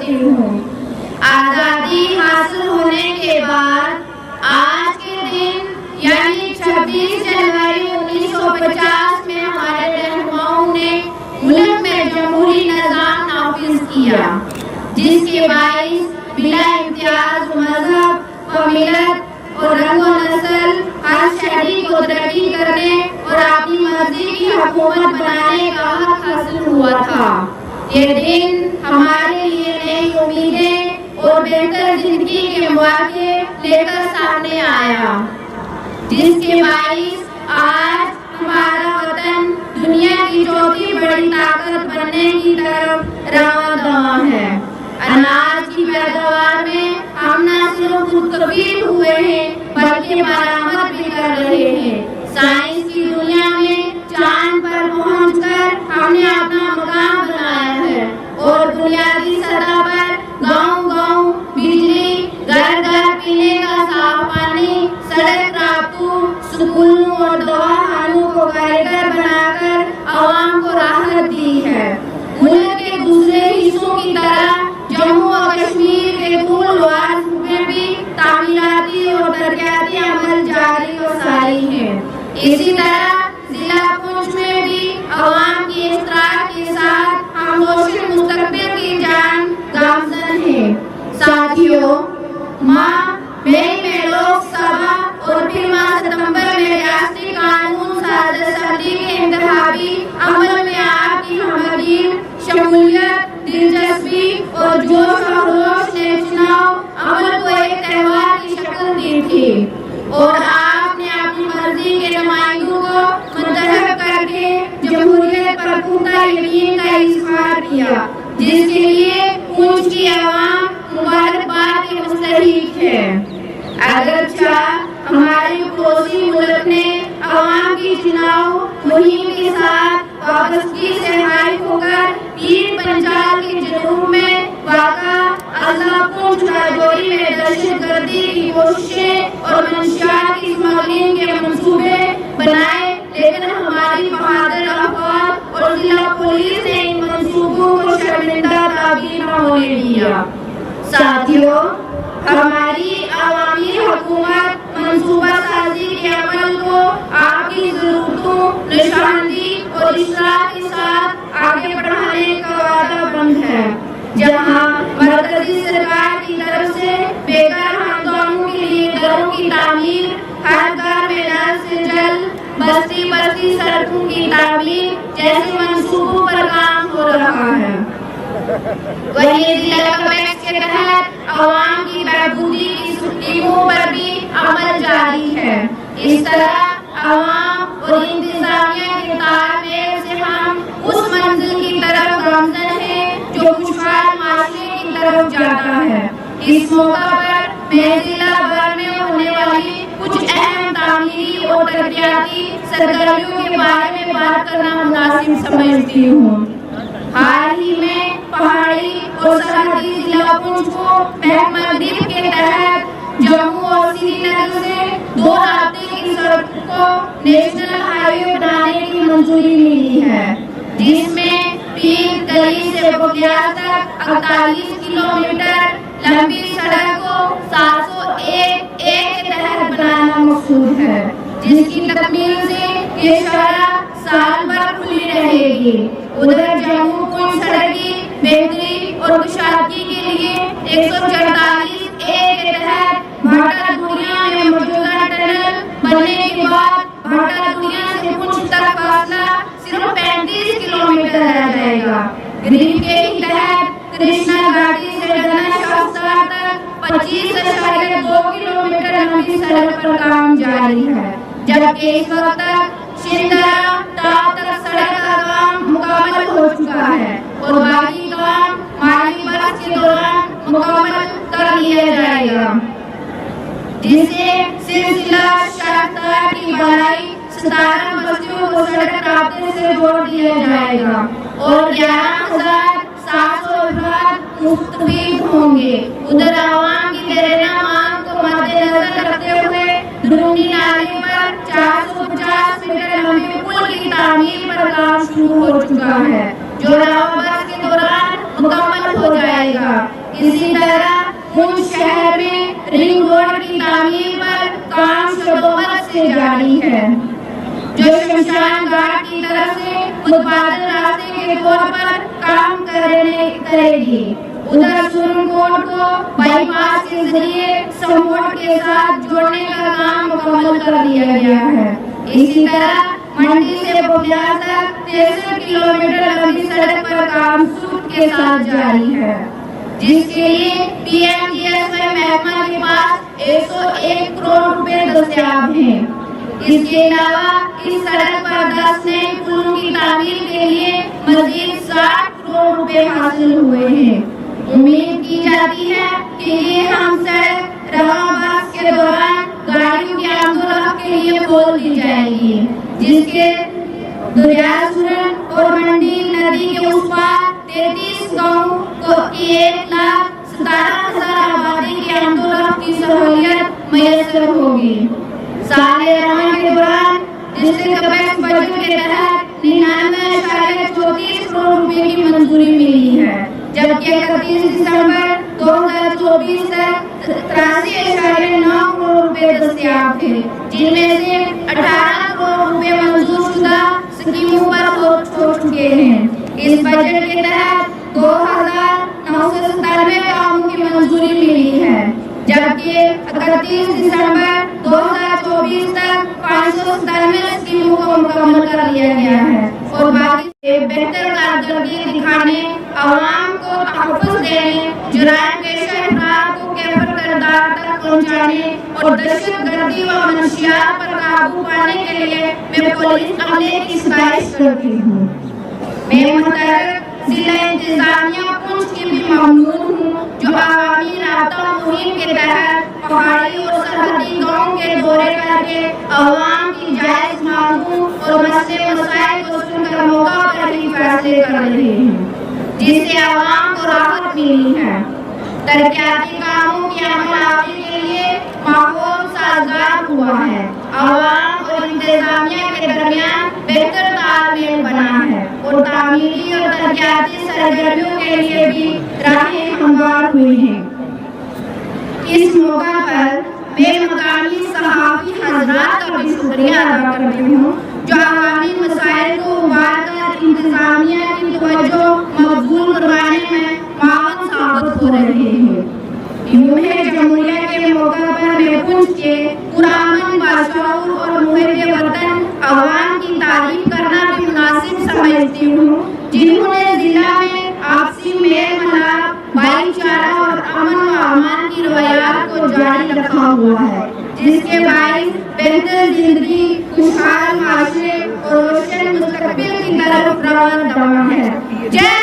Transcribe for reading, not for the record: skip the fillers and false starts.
होती हूँ। आज़ादी हासिल होने के बाद आज के दिन यानी 26 जनवरी 1950 में हमारे रहनुमाओं ने मुल्क में जमहूरी निज़ाम नाफिज किया, जिसके बाइस बिला इम्तियाज मजहब व मिलत और रंग व नस्ल हर शहरी को तरक्की करने और अपनी मर्जी की हुकूमत बनाने का हक हासिल हुआ था। ये दिन हमारे लिए नई उम्मीदें और बेहतर जिंदगी के मौके लेकर सामने आया, जिसके बाइस आज हमारा वतन दुनिया की चौथी बड़ी ताकत बनने की तरफ रवां दवा है। अनाज की पैदावार में हम न सिर्फ मुस्तफीद हुए हैं बल्कि बरामद भी कर रहे हैं। साइंस की दुनिया में चांद पर पहुंचकर हमने अपना मुकाम बनाया है और बुनियादी सतह पर गांव-गांव बिजली, घर-घर पीने का साफ पानी, सड़क रास्तों, स्कूलों और दवाखानों को कारगर बनाकर आवाम को राहत दी है। मुल्क के दूसरे हिस्सों की तरह जम्मू और कश्मीर के दूरदराज में भी तामीराती और तरक्याती अमल जारी और सारी है। इसी तरह जिला पुंछ में भी अवाम की इश्तराक के साथ हम रोशन मुस्तकबिल की जान गामजन है। साथियों, माह मई में लोकसभा और फिर माह सितंबर में रियासती कानून साज असम्बली के इंतखाबी अमल में आपकी हमदर्दी, शमूलियत, दिलचस्पी और जोश और खरोश ने चुनाव अमल को एक त्योहार की शक्ल दी थी और आपने अपनी मर्जी के नुमाइंदों को मुंतखब करके जमहूरियत पर पुख्ता यकीन का इजहार किया, जिसके लिए पुंछ की आवाम मुबारकबाद के मुस्तहिक है। अगरचे हमारे पड़ोसी मुल्क ने आवाम की चुनाव मुहिम के साथ वाबस्तगी से हाइफ होकर पीर पंजाल के जनूब में वाक़ा अजला पुंछ राजौरी में दहशतगर्दी की कोशिशें और मंशियात की स्मगलिंग के मंसूबे बनाए, लेकिन हमारी बहादुर अफवाज और जिला पुलिस ने इन मंसूबों को शर्मिंदा ताबीर न होने दिया। साथियों, हमारी अवामी हुकूमत मंसूबा साजी के अमल को आपकी जरूरतों, निशानदी और इशराक के साथ आगे बढ़ाने का वादा बंद है। जहां मरकजी सरकार की तरफ से बेघर खानदानों के लिए घरों की तामीर, हर घर में नल से जल, बस्ती बस्ती सड़कों की तामीर जैसे मंसूबों पर काम हो रहा है, वहीं जिला कमेटी के तहत आवाम की बहबूदी की स्कीमों पर भी अमल जारी है। इस तरह आवाम और इंतजामिया के तालमेल से हम उस मंजिल की तरफ गामजन हैं जो खुशहाल माशरे की तरफ जाता है। इस मौका पर मैं जिला भर में होने वाली कुछ अहम तामीरी और तरक्याती सरगर्मियों के बारे में बात करना मुनासिब समझती हूँ। हाल ही में पहाड़ी और सरहदी जिला पुंछ को महकमंदीप के तहत जम्मू और श्रीनगर से 2 रास्ते की सड़क को नेशनल हाईवे बनाने की मंजूरी मिली है, जिसमें पीर गली से बगियात तक 48 किलोमीटर लंबी सड़क को 701 के तहत बनाना मकसूद है, जिसकी तकमील से ये सड़क साल भर खुली रहेगी। उधर जम्मू पुंछ सड़क की बेहतरी और कुशादगी के लिए 144 के तहत भाटा दुनिया में मौजूदा टनल बनने के बाद भाटा दुनिया से पुंछ तक फासला सिर्फ 35 किलोमीटर रह जाएगा। ग्रीन के तहत कृष्णा घाटी से धनशास्त्रा तक 25.2 किलोमीटर लंबी सड़क पर काम जारी है, जबकि इस वक्त तक शिंदरा टाप तक सड़क का काम मुकम्मल हो चुका है और बाकी काम माली बरस के दौरान मुकम्मल कर लिया जाएगा, जिससे सिलसिला शाहतरा की बढ़ाई 17 बस्तियों को सड़क रास्ते से जोड़ दिया जाएगा और 11,700 अफराद मुस्तफीद होंगे। उधर आवाम की देरना मांग को मद्देनजर रखते हुए दुरूनी नाले पर 450 मीटर लंबे पुल की तामीर पर काम शुरू हो चुका है, जो रावबस के दौरान मुकम्मल हो जाएगा। इसी तरह मुंज शहर में रिंग रोड की तामीर पर काम शदोबत से जारी है, जो शमशान घाट की तरफ से उत्पादन रास्ते के तौर पर काम करेगी। उधर सुरनकोट को बाईपास के जरिए समोट के साथ जोड़ने का काम मुकम्मल कर दिया गया है। इसी तरह मंडी से बोबियाल तक 63 किलोमीटर लंबी सड़क पर काम सूट के साथ जारी है, जिसके लिए पीएमजीएसवाई महकमा के पास 101 करोड़ रुपए दस्तयाब हैं। इसके अलावा इस सड़क पर 10 नए पुलों की तामीर के लिए मजीद 60 करोड़ रुपए हासिल हुए हैं। उम्मीद की जाती है कि ये हम सड़क रवां बरस के दौरान गाड़ियों की आमदोरफ्त के लिए खोल दी जाएगी, जिसके दरिया सुरन और मंडी नदी के उस पार 33 गाँव को 1,17,000 आबादी की आमदोरफ्त की सहूलियत मैसर होगी। साले रवां के दौरान डिस्ट्रिक्ट कैपेक्स बजट के तहत 99.34 करोड़ रुपए की मंजूरी मिली है, जबकि 31 दिसंबर 2024 तक 83.9 करोड़ रुपए दस्तयाब थे, जिनमें से 18 करोड़ रुपए मंजूर शुदा स्कीमों पर छोड़ चुके हैं। इस बजट के तहत 2,997 कामों की मंजूरी मिली है, जबकि 31 दिसंबर 2024 तक 597 स्कीमों को मुकम्मल कर लिया गया है और बाकी बेहतर कारकर्दगी दिखाने, आवाम को तहफ़्फ़ुज़ देने, जुराइम पेशा अफराद को कैफर किरदार तक पहुँचाने और दहशतगर्दी व मनशियात पर काबू पाने के लिए मैं पुलिस अमले की सिफारिश करती हूँ। मैं मुतल्लिक़ जिला इंतजामिया पुंछ की भी ममनून हूँ, जो आवामी राब्ता मुहिम के तहत पहाड़ी और सरहदी गाँव के दौरे करके अवाम की जायज़ मांगों और मसले मसाइल को सुनकर मौका पर ही फैसले कर रही हूँ, जिससे अवाम को राहत मिली है। तरक्याती कामों की अमलावरी के लिए माहौल साजगार हुआ है, अवाम और इंतजामिया के दरमियान बेहतर तालमेल बना है और तामीरी और तरक्याती सरगर्मियों के लिए भी राहें हमवार हुई हैं। इस मौका पर मैं मकामी सहाफ़ी हज़रात का भी शुक्रिया अदा करती हूँ, जो अवामी मसाइल को उबारकर इंतजामिया की तवज्जो मकबूल करवाने में मावन साबित हो रहे हैं। यूं है जमहूरिया के मौका पर मैं पुंछ के पुरामन बाशऊर और मुहिब वतन अवाम की तारीफ करना भी मुनासिब समझती हूँ, जिन्होंने जिला में आपसी मेल मिलाप, भाईचारा और अमन व अमान की रवायात को जारी रखा हुआ है, जिसके बाइस बेहतर जिंदगी, खुशहाल माशरे और रोशन मुस्तकबिल की तरफ रवाना है। जय